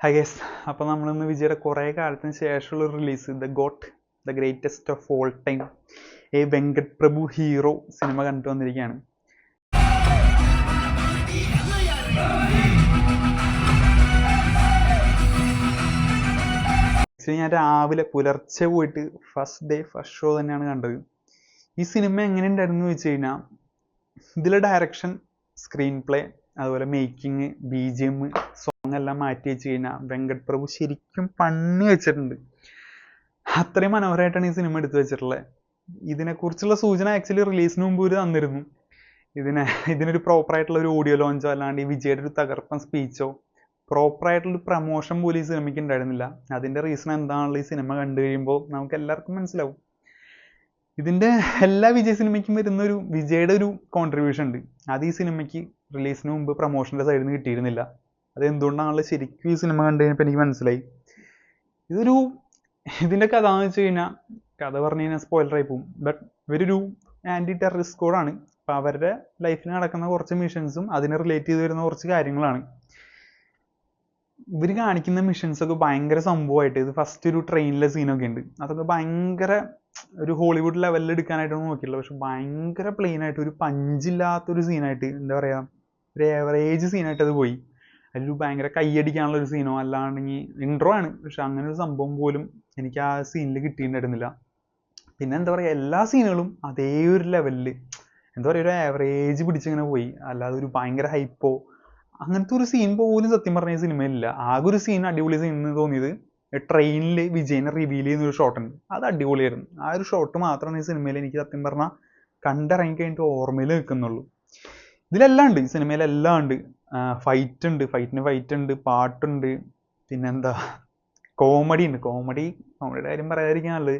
High guys, അപ്പോൾ നമ്മളിന്ന് വിജയുടെ കുറേ കാലത്തിന് ശേഷമുള്ള release the got the greatest of all time A Venkat Prabhu hero cinema കണ്ടു വന്നിരിക്കുകയാണ്. ആക്ച്വലി ഞാൻ രാവിലെ പുലർച്ചെ പോയിട്ട് ഫസ്റ്റ് ഷോ തന്നെയാണ് കണ്ടത്. ഈ സിനിമ എങ്ങനെ ഉണ്ടായിരുന്നു എന്ന് വെച്ച് കഴിഞ്ഞാൽ, ഇതിലെ ഡയറക്ഷൻ, സ്ക്രീൻ പ്ലേ, അതുപോലെ മേക്കിങ്, BGM, സോങ് എല്ലാം മാറ്റി വെച്ച് കഴിഞ്ഞാൽ വെങ്കട് പ്രഭു ശരിക്കും പണി വെച്ചിട്ടുണ്ട്. അത്രയും മനോഹരമായിട്ടാണ് ഈ സിനിമ എടുത്തു വെച്ചിട്ടുള്ളത്. ഇതിനെക്കുറിച്ചുള്ള സൂചന ആക്ച്വലി റിലീസിന് മുമ്പ് ഒരു തന്നിരുന്നു. ഇതിനൊരു പ്രോപ്പറായിട്ടുള്ള ഒരു ഓഡിയോ ലോഞ്ചോ അല്ലാണ്ട് ഈ വിജയുടെ ഒരു തകർപ്പൻ സ്പീച്ചോ പ്രോപ്പറായിട്ടുള്ള പ്രൊമോഷൻ പോലും ഈ സിനിമയ്ക്ക് ഉണ്ടായിരുന്നില്ല. അതിൻ്റെ റീസൺ എന്താണുള്ള ഈ സിനിമ കണ്ടു കഴിയുമ്പോൾ നമുക്ക് എല്ലാവർക്കും മനസ്സിലാവും. ഇതിൻ്റെ എല്ലാ വിജയ് സിനിമയ്ക്കും വരുന്ന ഒരു വിജയുടെ ഒരു കോൺട്രിബ്യൂഷൻ ഉണ്ട്. അത് ഈ സിനിമയ്ക്ക് റിലീസിന് മുമ്പ് പ്രൊമോഷൻ്റെ സൈഡിൽ നിന്ന് കിട്ടിയിരുന്നില്ല. അത് എന്തുകൊണ്ടാണുള്ള ശരിക്കും ഈ സിനിമ കണ്ടു കഴിഞ്ഞപ്പോൾ എനിക്ക് മനസ്സിലായി. ഇതിൻ്റെ കഥ എന്ന് വെച്ച് കഴിഞ്ഞാൽ, കഥ പറഞ്ഞു കഴിഞ്ഞാൽ സ്പോയിലറായി പോകും. ബട്ട് ഇവരൊരു ആൻറ്റി ടെററിസ്റ്റ് സ്ക്വാഡാണ്. അപ്പോൾ അവരുടെ ലൈഫിൽ നടക്കുന്ന കുറച്ച് മിഷൻസും അതിനെ റിലേറ്റ് ചെയ്ത് വരുന്ന കുറച്ച് കാര്യങ്ങളാണ്. ഇവർ കാണിക്കുന്ന മിഷൻസൊക്കെ ഭയങ്കര സംഭവമായിട്ട്, ഇത് ഫസ്റ്റ് ഒരു ട്രെയിനിലെ സീനൊക്കെ ഉണ്ട്. അതൊക്കെ ഭയങ്കര ഒരു ഹോളിവുഡ് ലെവലിൽ എടുക്കാനായിട്ടൊന്നും നോക്കിയില്ല. പക്ഷെ ഭയങ്കര പ്ലെയിൻ ആയിട്ട്, ഒരു പഞ്ചില്ലാത്തൊരു സീനായിട്ട്, എന്താ പറയുക, ഒരു ഏവറേജ് സീനായിട്ട് അത് പോയി. അതിലൊരു ഭയങ്കര കൈയടിക്കാനുള്ള ഒരു സീനോ അല്ലാണ്ടെങ്കിൽ ഇൻട്രോ ആണ്, പക്ഷെ അങ്ങനെ ഒരു സംഭവം പോലും എനിക്ക് ആ സീനിൽ കിട്ടിയിട്ടുണ്ടായിരുന്നില്ല. പിന്നെ എന്താ പറയുക, എല്ലാ സീനുകളും അതേ ഒരു ലെവലിൽ, എന്താ പറയുക, ഒരു ആവറേജ് പിടിച്ചിങ്ങനെ പോയി. അല്ലാതെ ഒരു ഭയങ്കര ഹൈപ്പോ അങ്ങനത്തെ ഒരു സീൻ പോലും സത്യം പറഞ്ഞ സിനിമയിലില്ല. ആകെ ഒരു സീൻ അടിപൊളി സീൻ എന്ന് തോന്നിയത് ട്രെയിനിൽ വിജയനെ റിവീൽ ചെയ്യുന്ന ഒരു ഷോട്ടുണ്ട്. അത് അടിപൊളിയായിരുന്നു. ആ ഒരു ഷോട്ട് മാത്രമാണ് ഈ സിനിമയിൽ എനിക്ക് സത്യം പറഞ്ഞാൽ കണ്ടിറങ്ങി കഴിഞ്ഞിട്ട് ഓർമ്മയിൽ നിൽക്കുന്നുള്ളൂ. ഇതിലെല്ലാം ഉണ്ട്, ഈ സിനിമയിലെല്ലാം ഉണ്ട്. ഫൈറ്റ് ഉണ്ട്, പാട്ടുണ്ട്, പിന്നെന്താ, കോമഡിയുടെ കാര്യം പറയാതിരിക്കാനുള്ളത്.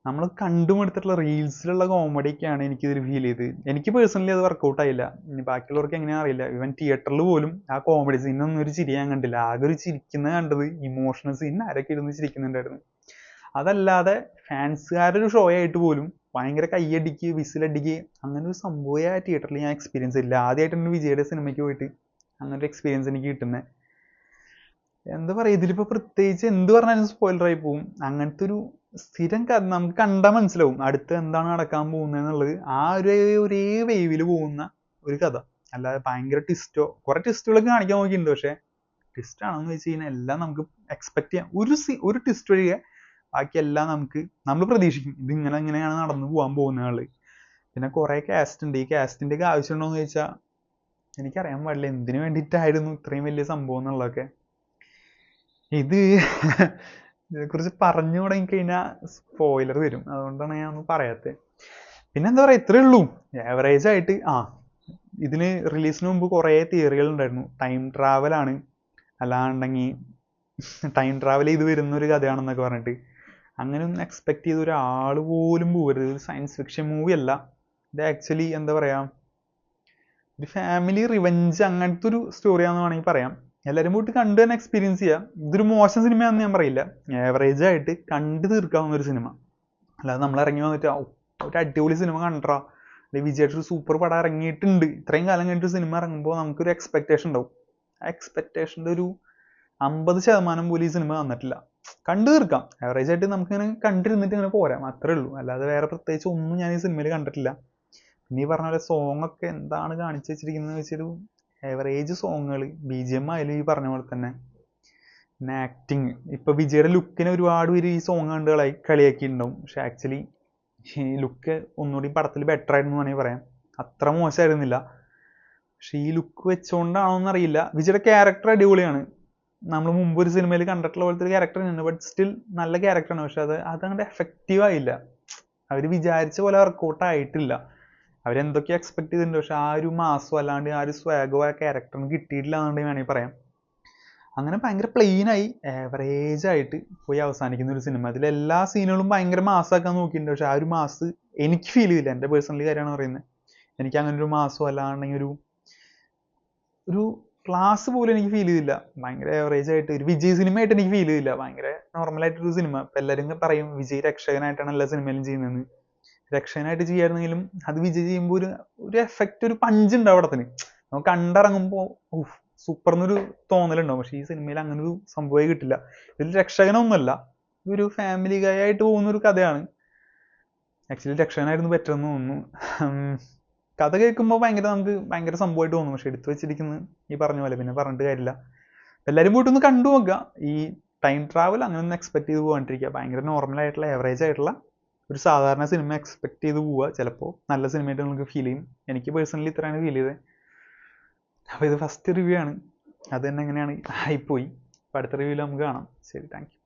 നമ്മൾ കണ്ടുമെടുത്തിട്ടുള്ള റീൽസിലുള്ള കോമഡിയൊക്കെയാണ് എനിക്കിതിൽ ഫീൽ ചെയ്ത്. എനിക്ക് പേഴ്സണലി അത് വർക്കൗട്ട് ആയില്ല. ഇനി ബാക്കിയുള്ളവർക്ക് എങ്ങനെയാ അറിയില്ല. ഇവൻ തിയേറ്ററിൽ പോലും ആ കോമഡി സീനൊന്നും ഒരു ചിരി ഞാൻ കണ്ടില്ല. ആകെ ഒരു ചിരിക്കുന്നത് കണ്ടത് ഇമോഷണൽ സീൻ ആരൊക്കെ ഇരുന്ന് ചിരിക്കുന്നുണ്ടായിരുന്നു. അതല്ലാതെ ഫാൻസുകാരൊരു ഷോ ആയിട്ട് പോലും ഭയങ്കര കയ്യടിക്ക്, വിസിലടിക്ക്, അങ്ങനെ ഒരു സംഭവം ആ തിയേറ്ററിൽ ഞാൻ എക്സ്പീരിയൻസ് ഇല്ല. ആദ്യമായിട്ടാണ് വിജയുടെ സിനിമയ്ക്ക് പോയിട്ട് അങ്ങനെ ഒരു എക്സ്പീരിയൻസ് എനിക്ക് കിട്ടുന്നത്. എന്താ പറയുക, ഇതിലിപ്പോൾ പ്രത്യേകിച്ച് എന്ത് പറഞ്ഞാലും സ്പോയിലറായി പോവും. അങ്ങനത്തെ ഒരു സ്ഥിരം കഥ നമുക്ക് കണ്ടാൽ മനസ്സിലാവും അടുത്ത് എന്താണ് നടക്കാൻ പോകുന്നത് എന്നുള്ളത്. ആ ഒരേ വേവിൽ പോകുന്ന ഒരു കഥ. അല്ലാതെ ഭയങ്കര ട്വിസ്റ്റോ, കുറെ ട്വിസ്റ്റുകളൊക്കെ കാണിക്കാൻ നോക്കിയിട്ടുണ്ട്. പക്ഷെ ട്വിസ്റ്റ് ആണെന്ന് വെച്ച് കഴിഞ്ഞാൽ എല്ലാം നമുക്ക് എക്സ്പെക്ട് ചെയ്യാം. ഒരു ട്വിസ്റ്റ് ഒഴികെ ബാക്കി എല്ലാം നമ്മൾ പ്രതീക്ഷിക്കും ഇത് ഇങ്ങനെയാണ് നടന്നു പോകാൻ പോകുന്നത്. പിന്നെ കുറെ കാസ്റ്റ് ഉണ്ട്. ഈ കാസ്റ്റിൻ്റെ ഒക്കെ ആവശ്യമുണ്ടോ എന്ന് ചോദിച്ചാൽ എനിക്കറിയാൻ പാടില്ല എന്തിനു വേണ്ടിയിട്ടായിരുന്നു ഇത്രയും വലിയ സംഭവം എന്നുള്ളതൊക്കെ. ഇതിനെക്കുറിച്ച് പറഞ്ഞു തുടങ്ങി കഴിഞ്ഞാൽ സ്പോയിലർ വരും. അതുകൊണ്ടാണ് ഞാൻ ഒന്നും പറയാത്തത്. പിന്നെ എന്താ പറയുക, ഇത്രയേ ഉള്ളൂ. ആവറേജ് ആയിട്ട് ഇതിന് റിലീസിന് മുമ്പ് കുറേ തിയറികൾ ഉണ്ടായിരുന്നു. ടൈം ട്രാവലാണ്, അല്ലാണ്ടെങ്കിൽ ടൈം ട്രാവൽ ചെയ്ത് വരുന്ന ഒരു കഥയാണെന്നൊക്കെ പറഞ്ഞിട്ട്. അങ്ങനെയൊന്നും എക്സ്പെക്ട് ചെയ്ത ഒരാൾ പോലും പോകരുത്. ഒരു സയൻസ് ഫിക്ഷൻ മൂവി അല്ല ഇത്. ആക്ച്വലി എന്താ പറയുക, ഒരു ഫാമിലി റിവെഞ്ച് അങ്ങനത്തെ ഒരു സ്റ്റോറിയാന്ന് വേണമെങ്കിൽ പറയാം. എല്ലാവരും പോയിട്ട് കണ്ടു തന്നെ എക്സ്പീരിയൻസ് ചെയ്യാം. ഇതൊരു മോശം സിനിമയാണെന്ന് ഞാൻ പറയില്ല. ആവറേജ് ആയിട്ട് കണ്ടു തീർക്കാവുന്ന ഒരു സിനിമ. അല്ലാതെ നമ്മൾ ഇറങ്ങി വന്നിട്ട് ഒരു അടിപൊളി സിനിമ കണ്ടറാ, അല്ലെങ്കിൽ വിജയായിട്ട് ഒരു സൂപ്പർ പടം ഇറങ്ങിയിട്ടുണ്ട്, ഇത്രയും കാലം കഴിഞ്ഞിട്ട് സിനിമ ഇറങ്ങുമ്പോൾ നമുക്കൊരു എക്സ്പെക്ടേഷൻ ഉണ്ടാവും. ആ എക്സ്പെക്ടേഷൻ്റെ ഒരു 50% പോലും ഈ സിനിമ തന്നിട്ടില്ല. കണ്ടു തീർക്കാം. ആവറേജ് ആയിട്ട് നമുക്കിങ്ങനെ കണ്ടിരുന്നിട്ട് ഇങ്ങനെ പോരാം, അത്രേ ഉള്ളൂ. അല്ലാതെ വേറെ പ്രത്യേകിച്ച് ഒന്നും ഞാൻ ഈ സിനിമയിൽ കണ്ടിട്ടില്ല. പിന്നെ ഈ പറഞ്ഞ പോലെ സോങ് ഒക്കെ എന്താണ് കാണിച്ചു വെച്ചിരിക്കുന്നത് വെച്ചൊരു ആവറേജ് സോങ്ങുകൾ, BGM ആയാലും ഈ പറഞ്ഞ പോലെ തന്നെ. പിന്നെ ആക്ടിങ്, ഇപ്പൊ വിജയുടെ ലുക്കിനെ ഒരുപാട് പേര് ഈ സോങ് കണ്ട് കളിയാക്കിയിട്ടുണ്ടാവും. പക്ഷെ ആക്ച്വലി ഈ ലുക്ക് ഒന്നുകൂടി പടത്തിൽ ബെറ്റർ ആയിരുന്നു വേണമെങ്കിൽ പറയാം. അത്ര മോശമായിരുന്നില്ല. പക്ഷെ ഈ ലുക്ക് വെച്ചോണ്ടാണോന്നറിയില്ല. വിജയുടെ ക്യാരക്ടർ അടിപൊളിയാണ്. നമ്മൾ മുമ്പ് ഒരു സിനിമയിൽ കണ്ടിട്ടുള്ള പോലത്തെ ഒരു ക്യാരക്ടർ തന്നെയാണ്. ബട്ട് സ്റ്റിൽ നല്ല ക്യാരക്ടറാണ്. പക്ഷെ അതങ്ങോട്ട് എഫക്റ്റീവ് ആയില്ല. അവർ വിചാരിച്ച പോലെ വർക്കൗട്ട് ആയിട്ടില്ല. അവരെന്തൊക്കെ എക്സ്പെക്ട് ചെയ്തിട്ടുണ്ട്, പക്ഷെ ആ ഒരു മാസോ അല്ലാണ്ട് ആ ഒരു സ്വാഗോ ആ ക്യാരക്ടറിന് കിട്ടിയിട്ടില്ല എന്നുണ്ടെങ്കിൽ വേണമെങ്കിൽ പറയാം. അങ്ങനെ ഭയങ്കര പ്ലെയിനായി ആവറേജ് ആയിട്ട് പോയി അവസാനിക്കുന്ന ഒരു സിനിമ. അതിൽ എല്ലാ സീനുകളും ഭയങ്കര മാസാക്കാൻ നോക്കിയിട്ടുണ്ട്. പക്ഷെ ആ ഒരു മാസ് എനിക്ക് ഫീൽ ചെയ്തില്ല. എൻ്റെ പേഴ്സണലി കാര്യമാണ് പറയുന്നത്. എനിക്ക് അങ്ങനെ ഒരു മാസോ അല്ലാണ്ടെങ്കിൽ ഒരു ക്ലാസ് പോലും എനിക്ക് ഫീൽ ചെയ്തില്ല. ഭയങ്കര ആവറേജ് ആയിട്ട് ഒരു വിജയ് സിനിമയായിട്ട് എനിക്ക് ഫീൽ ചെയ്തില്ല. ഭയങ്കര നോർമലായിട്ടൊരു സിനിമ. ഇപ്പം എല്ലാവരും പറയും വിജയ് രക്ഷകനായിട്ടാണ് എല്ലാ സിനിമയിലും ചെയ്യുന്നത്. രക്ഷകനായിട്ട് ചെയ്യായിരുന്നെങ്കിലും അത് വിജയ് ചെയ്യുമ്പോൾ ഒരു എഫക്റ്റ്, ഒരു പഞ്ച് ഉണ്ട് അവിടത്തിന്. നമുക്ക് കണ്ടിറങ്ങുമ്പോൾ സൂപ്പർ എന്നൊരു തോന്നലുണ്ടാവും. പക്ഷെ ഈ സിനിമയിൽ അങ്ങനെ ഒരു സംഭവമേ കിട്ടില്ല. ഇതിൽ രക്ഷകനൊന്നുമല്ല, ഒരു ഫാമിലി ഗായ് ആയിട്ട് പോകുന്ന ഒരു കഥയാണ്. ആക്ച്വലി രക്ഷകനായിരുന്നു ബെറ്റർ എന്ന് തോന്നുന്നു. കഥ കേൾക്കുമ്പോൾ നമുക്ക് ഭയങ്കര സംഭവമായിട്ട് തോന്നും. പക്ഷെ എടുത്തു വെച്ചിരിക്കുന്നത് ഈ പറഞ്ഞ പോലെ, പിന്നെ പറഞ്ഞിട്ട് കാര്യമില്ല. എല്ലാവരും പോയിട്ടൊന്ന് കണ്ടു നോക്കുക. ഈ ടൈം ട്രാവൽ അങ്ങനെയൊന്നും എക്സ്പെക്ട് ചെയ്ത് പോകാണ്ടിരിക്കുക. ഭയങ്കര നോർമൽ ആയിട്ടുള്ള ആവറേജ് ആയിട്ടുള്ള ഒരു സാധാരണ സിനിമ എക്സ്പെക്ട് ചെയ്ത് പോവുക. ചിലപ്പോൾ നല്ല സിനിമയായിട്ട് നിങ്ങൾക്ക് ഫീൽ ചെയ്യും. എനിക്ക് പേഴ്സണലി ഇത്രയാണ് ഫീൽ ചെയ്തത്. അപ്പോൾ ഇത് ഫസ്റ്റ് റിവ്യൂ ആണ്, അത് തന്നെ എങ്ങനെയാണ് ആയിപ്പോയി. അപ്പോൾ അടുത്ത റിവ്യൂവിൽ നമുക്ക് കാണാം. ശരി, താങ്ക് യു.